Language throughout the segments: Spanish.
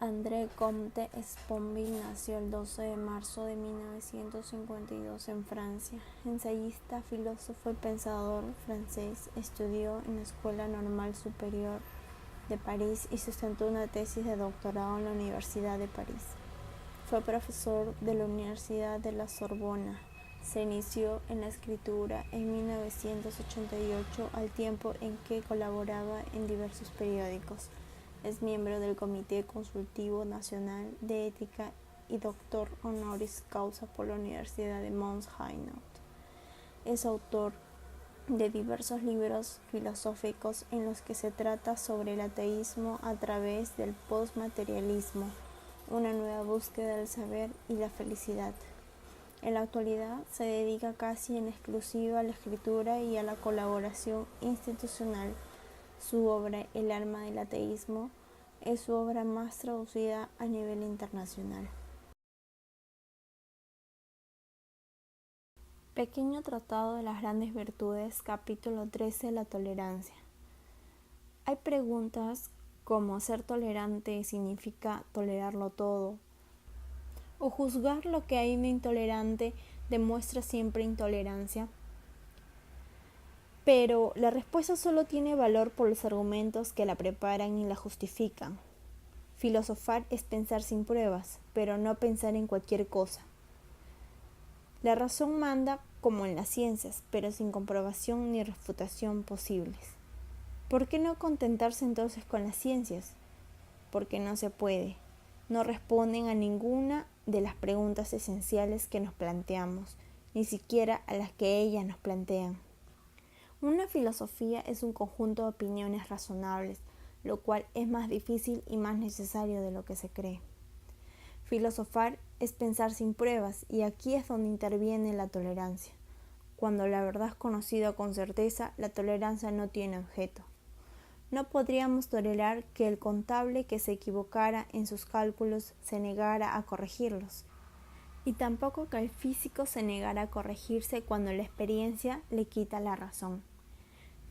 André Comte Sponville nació el 12 de marzo de 1952 en Francia. Ensayista, filósofo y pensador francés, estudió en la Escuela Normal Superior de París y sustentó una tesis de doctorado en la Universidad de París. Fue profesor de la Universidad de la Sorbona. Se inició en la escritura en 1988 al tiempo en que colaboraba en diversos periódicos. Es miembro del Comité Consultivo Nacional de Ética y doctor honoris causa por la Universidad de Mount Sinai. Es autor de diversos libros filosóficos en los que se trata sobre el ateísmo a través del postmaterialismo, una nueva búsqueda del saber y la felicidad. En la actualidad se dedica casi en exclusiva a la escritura y a la colaboración institucional. Su obra El alma del ateísmo es su obra más traducida a nivel internacional. Pequeño Tratado de las Grandes Virtudes, capítulo 13, la tolerancia. Hay preguntas como ser tolerante significa tolerarlo todo, o juzgar lo que hay de intolerante demuestra siempre intolerancia. Pero la respuesta solo tiene valor por los argumentos que la preparan y la justifican. Filosofar es pensar sin pruebas, pero no pensar en cualquier cosa. La razón manda como en las ciencias, pero sin comprobación ni refutación posibles. ¿Por qué no contentarse entonces con las ciencias? Porque no se puede. No responden a ninguna de las preguntas esenciales que nos planteamos, ni siquiera a las que ellas nos plantean. Una filosofía es un conjunto de opiniones razonables, lo cual es más difícil y más necesario de lo que se cree. Filosofar es pensar sin pruebas, y aquí es donde interviene la tolerancia. Cuando la verdad es conocida con certeza, la tolerancia no tiene objeto. No podríamos tolerar que el contable que se equivocara en sus cálculos se negara a corregirlos, y tampoco que el físico se negara a corregirse cuando la experiencia le quita la razón.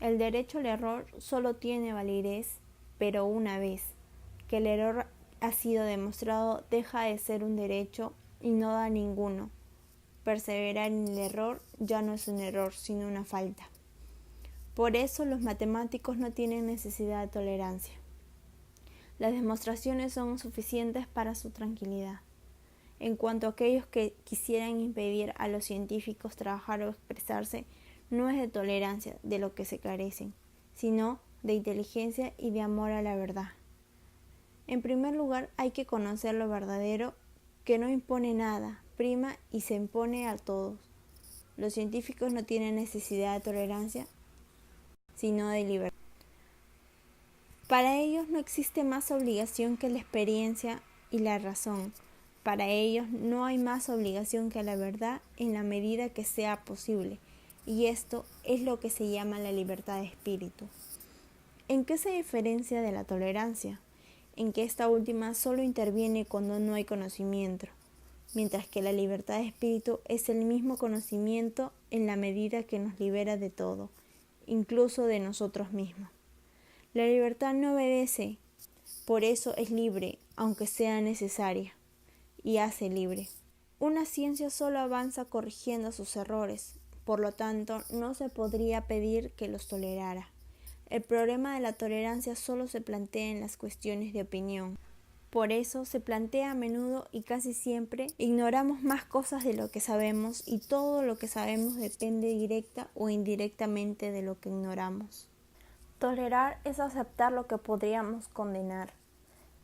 El derecho al error solo tiene validez, pero una vez que el error ha sido demostrado, deja de ser un derecho y no da ninguno. Perseverar en el error ya no es un error, sino una falta. Por eso los matemáticos no tienen necesidad de tolerancia. Las demostraciones son suficientes para su tranquilidad. En cuanto a aquellos que quisieran impedir a los científicos trabajar o expresarse, no es de tolerancia de lo que se carecen, sino de inteligencia y de amor a la verdad. En primer lugar, hay que conocer lo verdadero, que no impone nada, prima y se impone a todos. Los científicos no tienen necesidad de tolerancia, sino de libertad. Para ellos no existe más obligación que la experiencia y la razón. Para ellos no hay más obligación que la verdad en la medida que sea posible, y esto es lo que se llama la libertad de espíritu. ¿En qué se diferencia de la tolerancia? En que esta última solo interviene cuando no hay conocimiento, mientras que la libertad de espíritu es el mismo conocimiento en la medida que nos libera de todo, incluso de nosotros mismos. La libertad no obedece, por eso es libre, aunque sea necesaria, y hace libre. Una ciencia solo avanza corrigiendo sus errores, por lo tanto no se podría pedir que los tolerara. El problema de la tolerancia solo se plantea en las cuestiones de opinión. Por eso se plantea a menudo y casi siempre ignoramos más cosas de lo que sabemos, y todo lo que sabemos depende directa o indirectamente de lo que ignoramos. Tolerar es aceptar lo que podríamos condenar,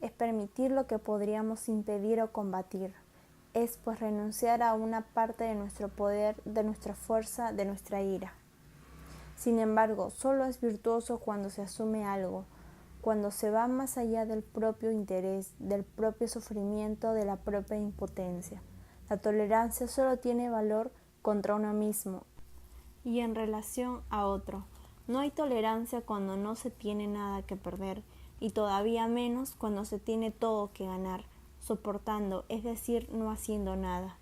es permitir lo que podríamos impedir o combatir, es pues renunciar a una parte de nuestro poder, de nuestra fuerza, de nuestra ira. Sin embargo, solo es virtuoso cuando se asume algo, cuando se va más allá del propio interés, del propio sufrimiento, de la propia impotencia. La tolerancia solo tiene valor contra uno mismo y en relación a otro. No hay tolerancia cuando no se tiene nada que perder, y todavía menos cuando se tiene todo que ganar, soportando, es decir, no haciendo nada.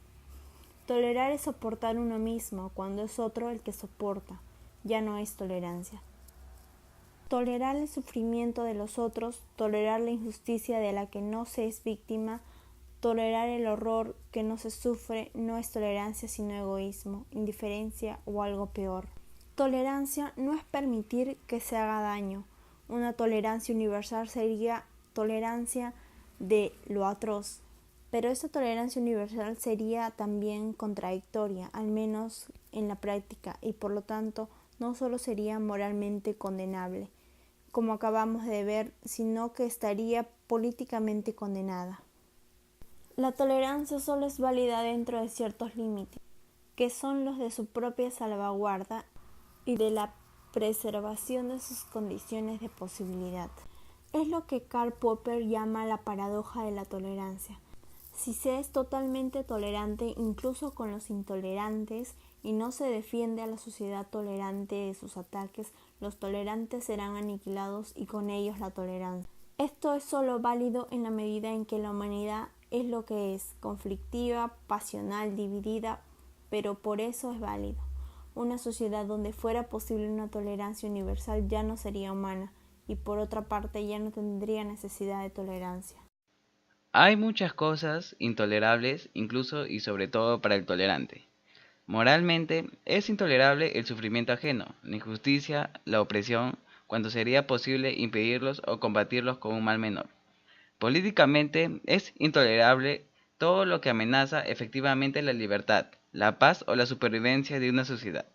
Tolerar es soportar uno mismo cuando es otro el que soporta, ya no es tolerancia. Tolerar el sufrimiento de los otros, tolerar la injusticia de la que no se es víctima, tolerar el horror que no se sufre, no es tolerancia sino egoísmo, indiferencia o algo peor. Tolerancia no es permitir que se haga daño. Una tolerancia universal sería tolerancia de lo atroz. Pero esa tolerancia universal sería también contradictoria, al menos en la práctica, y por lo tanto no solo sería moralmente condenable, como acabamos de ver, sino que estaría políticamente condenada. La tolerancia solo es válida dentro de ciertos límites, que son los de su propia salvaguarda y de la preservación de sus condiciones de posibilidad. Es lo que Karl Popper llama la paradoja de la tolerancia. Si se es totalmente tolerante incluso con los intolerantes y no se defiende a la sociedad tolerante de sus ataques, los tolerantes serán aniquilados y con ellos la tolerancia. Esto es solo válido en la medida en que la humanidad es lo que es, conflictiva, pasional, dividida, pero por eso es válido. Una sociedad donde fuera posible una tolerancia universal ya no sería humana y por otra parte ya no tendría necesidad de tolerancia. Hay muchas cosas intolerables, incluso y sobre todo para el tolerante. Moralmente, es intolerable el sufrimiento ajeno, la injusticia, la opresión, cuando sería posible impedirlos o combatirlos con un mal menor. Políticamente, es intolerable todo lo que amenaza efectivamente la libertad, la paz o la supervivencia de una sociedad.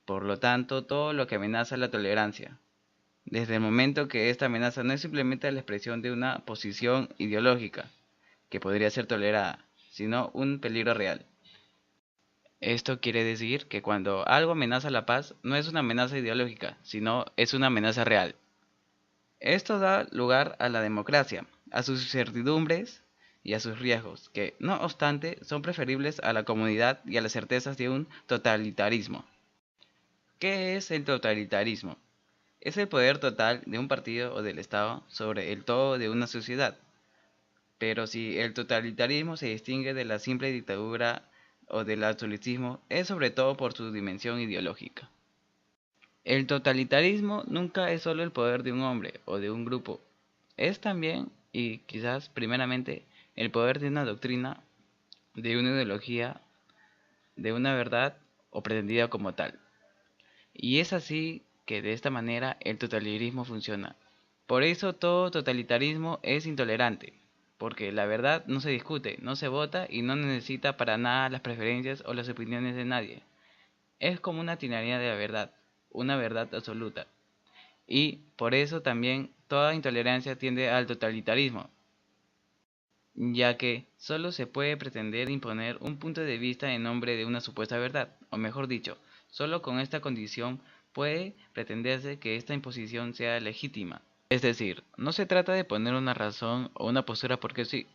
Por lo tanto, todo lo que amenaza la tolerancia, desde el momento que esta amenaza no es simplemente la expresión de una posición ideológica, que podría ser tolerada, sino un peligro real. Esto quiere decir que cuando algo amenaza la paz, no es una amenaza ideológica, sino es una amenaza real. Esto da lugar a la democracia, a sus incertidumbres y a sus riesgos, que, no obstante, son preferibles a la comodidad y a las certezas de un totalitarismo. ¿Qué es el totalitarismo? Es el poder total de un partido o del Estado sobre el todo de una sociedad. Pero si el totalitarismo se distingue de la simple dictadura o del absolutismo, es sobre todo por su dimensión ideológica. El totalitarismo nunca es solo el poder de un hombre o de un grupo, es también, y quizás primeramente, el poder de una doctrina, de una ideología, de una verdad o pretendida como tal. Y es así que de esta manera el totalitarismo funciona. Por eso todo totalitarismo es intolerante, porque la verdad no se discute, no se vota y no necesita para nada las preferencias o las opiniones de nadie. Es como una tiranía de la verdad, una verdad absoluta. Y por eso también toda intolerancia tiende al totalitarismo, ya que solo se puede pretender imponer un punto de vista en nombre de una supuesta verdad, o mejor dicho, solo con esta condición puede pretenderse que esta imposición sea legítima. Es decir, no se trata de poner una razón o una postura porque sí,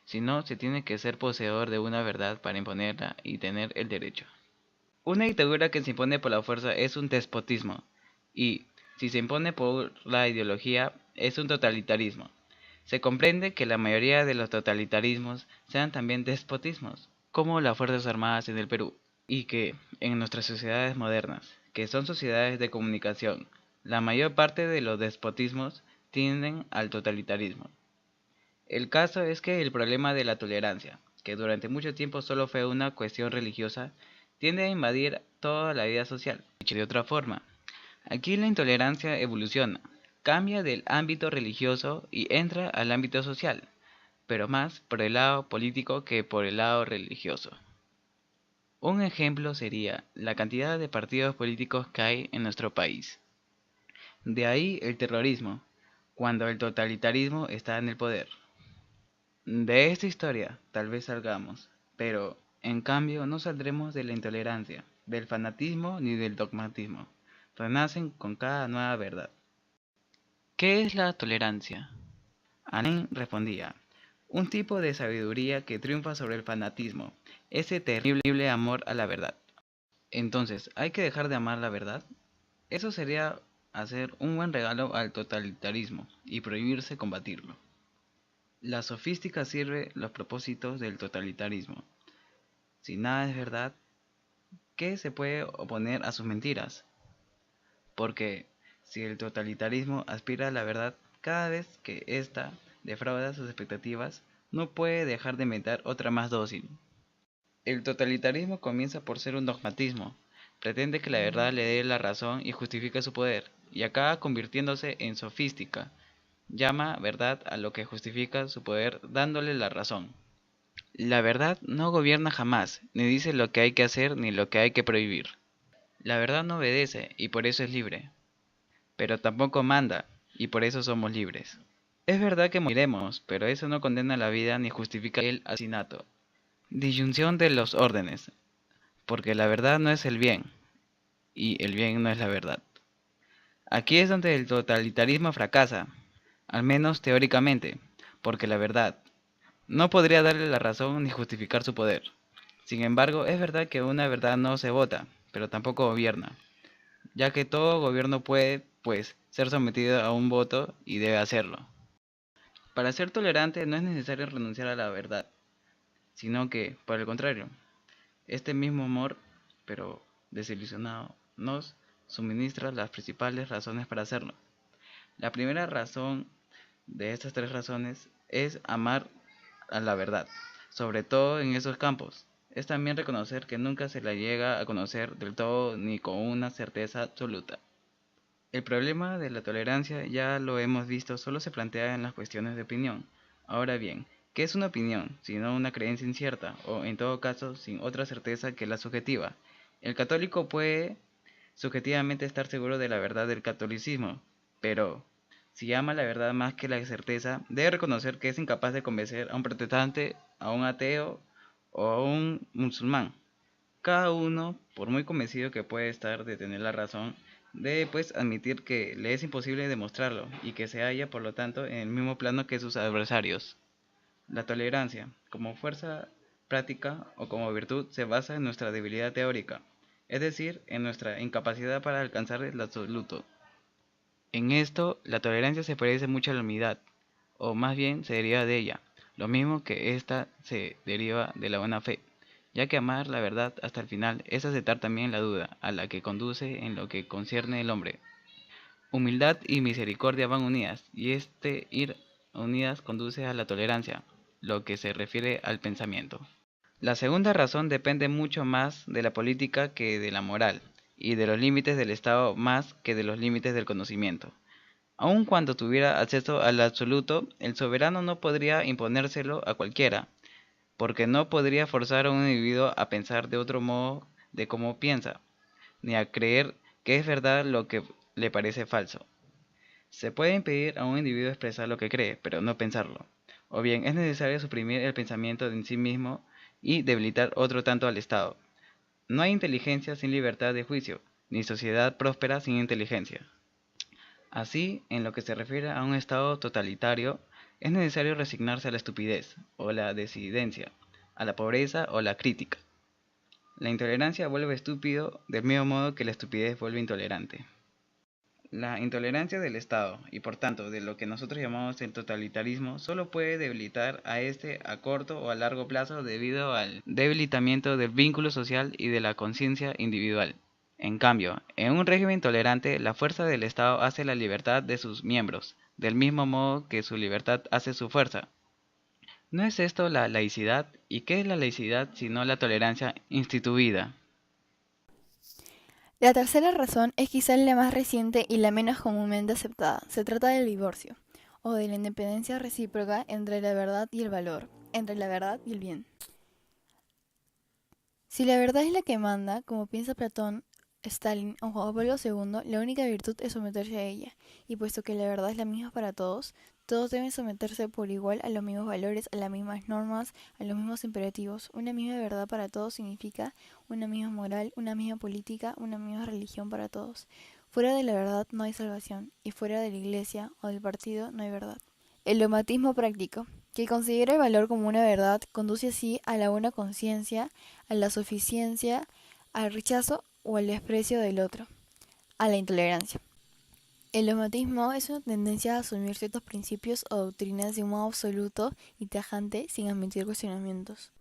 sino se tiene que ser poseedor de una verdad para imponerla y tener el derecho. Una dictadura que se impone por la fuerza es un despotismo, y si se impone por la ideología es un totalitarismo. Se comprende que la mayoría de los totalitarismos sean también despotismos, como las Fuerzas Armadas en el Perú, y que en nuestras sociedades modernas, que son sociedades de comunicación, la mayor parte de los despotismos tienden al totalitarismo. El caso es que el problema de la tolerancia, que durante mucho tiempo solo fue una cuestión religiosa, tiende a invadir toda la vida social. Dicho de otra forma, aquí la intolerancia evoluciona, cambia del ámbito religioso y entra al ámbito social, pero más por el lado político que por el lado religioso. Un ejemplo sería la cantidad de partidos políticos que hay en nuestro país. De ahí el terrorismo, cuando el totalitarismo está en el poder. De esta historia tal vez salgamos, pero en cambio no saldremos de la intolerancia, del fanatismo ni del dogmatismo. Renacen con cada nueva verdad. ¿Qué es la tolerancia? Alain respondía, un tipo de sabiduría que triunfa sobre el fanatismo, ese terrible amor a la verdad. Entonces, ¿hay que dejar de amar la verdad? Eso sería hacer un buen regalo al totalitarismo y prohibirse combatirlo. La sofística sirve los propósitos del totalitarismo. Si nada es verdad, ¿qué se puede oponer a sus mentiras? Porque si el totalitarismo aspira a la verdad cada vez que ésta defrauda sus expectativas, no puede dejar de inventar otra más dócil. El totalitarismo comienza por ser un dogmatismo, pretende que la verdad le dé la razón y justifica su poder, y acaba convirtiéndose en sofística, llama verdad a lo que justifica su poder dándole la razón. La verdad no gobierna jamás, ni dice lo que hay que hacer ni lo que hay que prohibir. La verdad no obedece y por eso es libre, pero tampoco manda y por eso somos libres. Es verdad que moriremos, pero eso no condena la vida ni justifica el asesinato. Disyunción de los órdenes, porque la verdad no es el bien y el bien no es la verdad. Aquí es donde el totalitarismo fracasa, al menos teóricamente, porque la verdad no podría darle la razón ni justificar su poder. Sin embargo, es verdad que una verdad no se vota, pero tampoco gobierna, ya que todo gobierno puede, pues, ser sometido a un voto y debe hacerlo. Para ser tolerante no es necesario renunciar a la verdad, sino que, por el contrario, este mismo amor, pero desilusionado, nos suministra las principales razones para hacerlo. La primera razón de estas tres razones es amar a la verdad, sobre todo en esos campos. Es también reconocer que nunca se la llega a conocer del todo ni con una certeza absoluta. El problema de la tolerancia, ya lo hemos visto, solo se plantea en las cuestiones de opinión. Ahora bien, ¿qué es una opinión, sino una creencia incierta, o en todo caso, sin otra certeza que la subjetiva? El católico puede subjetivamente estar seguro de la verdad del catolicismo, pero si ama la verdad más que la certeza, debe reconocer que es incapaz de convencer a un protestante, a un ateo o a un musulmán. Cada uno, por muy convencido que puede estar de tener la razón, debe pues admitir que le es imposible demostrarlo y que se halla por lo tanto en el mismo plano que sus adversarios. La tolerancia, como fuerza práctica o como virtud, se basa en nuestra debilidad teórica, es decir, en nuestra incapacidad para alcanzar el absoluto. En esto, la tolerancia se parece mucho a la humildad, o más bien se deriva de ella, lo mismo que ésta se deriva de la buena fe, ya que amar la verdad hasta el final es aceptar también la duda, a la que conduce en lo que concierne el hombre. Humildad y misericordia van unidas, y este ir unidas conduce a la tolerancia, lo que se refiere al pensamiento. La segunda razón depende mucho más de la política que de la moral, y de los límites del Estado más que de los límites del conocimiento. Aun cuando tuviera acceso al absoluto, el soberano no podría imponérselo a cualquiera, porque no podría forzar a un individuo a pensar de otro modo de cómo piensa, ni a creer que es verdad lo que le parece falso. Se puede impedir a un individuo expresar lo que cree, pero no pensarlo. O bien es necesario suprimir el pensamiento en sí mismo y debilitar otro tanto al Estado. No hay inteligencia sin libertad de juicio, ni sociedad próspera sin inteligencia. Así, en lo que se refiere a un Estado totalitario, es necesario resignarse a la estupidez o la desidencia, a la pobreza o la crítica. La intolerancia vuelve estúpido del mismo modo que la estupidez vuelve intolerante. La intolerancia del Estado, y por tanto de lo que nosotros llamamos el totalitarismo, solo puede debilitar a este a corto o a largo plazo debido al debilitamiento del vínculo social y de la conciencia individual. En cambio, en un régimen tolerante, la fuerza del Estado hace la libertad de sus miembros, del mismo modo que su libertad hace su fuerza. ¿No es esto la laicidad? ¿Y qué es la laicidad sino la tolerancia instituida? La tercera razón es quizá la más reciente y la menos comúnmente aceptada. Se trata del divorcio, o de la independencia recíproca entre la verdad y el valor, entre la verdad y el bien. Si la verdad es la que manda, como piensa Platón, Stalin o Juan Pablo II, la única virtud es someterse a ella, y puesto que la verdad es la misma para todos, todos deben someterse por igual a los mismos valores, a las mismas normas, a los mismos imperativos. Una misma verdad para todos significa una misma moral, una misma política, una misma religión para todos. Fuera de la verdad no hay salvación, y fuera de la iglesia o del partido no hay verdad. El dogmatismo práctico, que considera el valor como una verdad, conduce así a la buena conciencia, a la suficiencia, al rechazo o al desprecio del otro, a la intolerancia. El dogmatismo es una tendencia a asumir ciertos principios o doctrinas de un modo absoluto y tajante sin admitir cuestionamientos.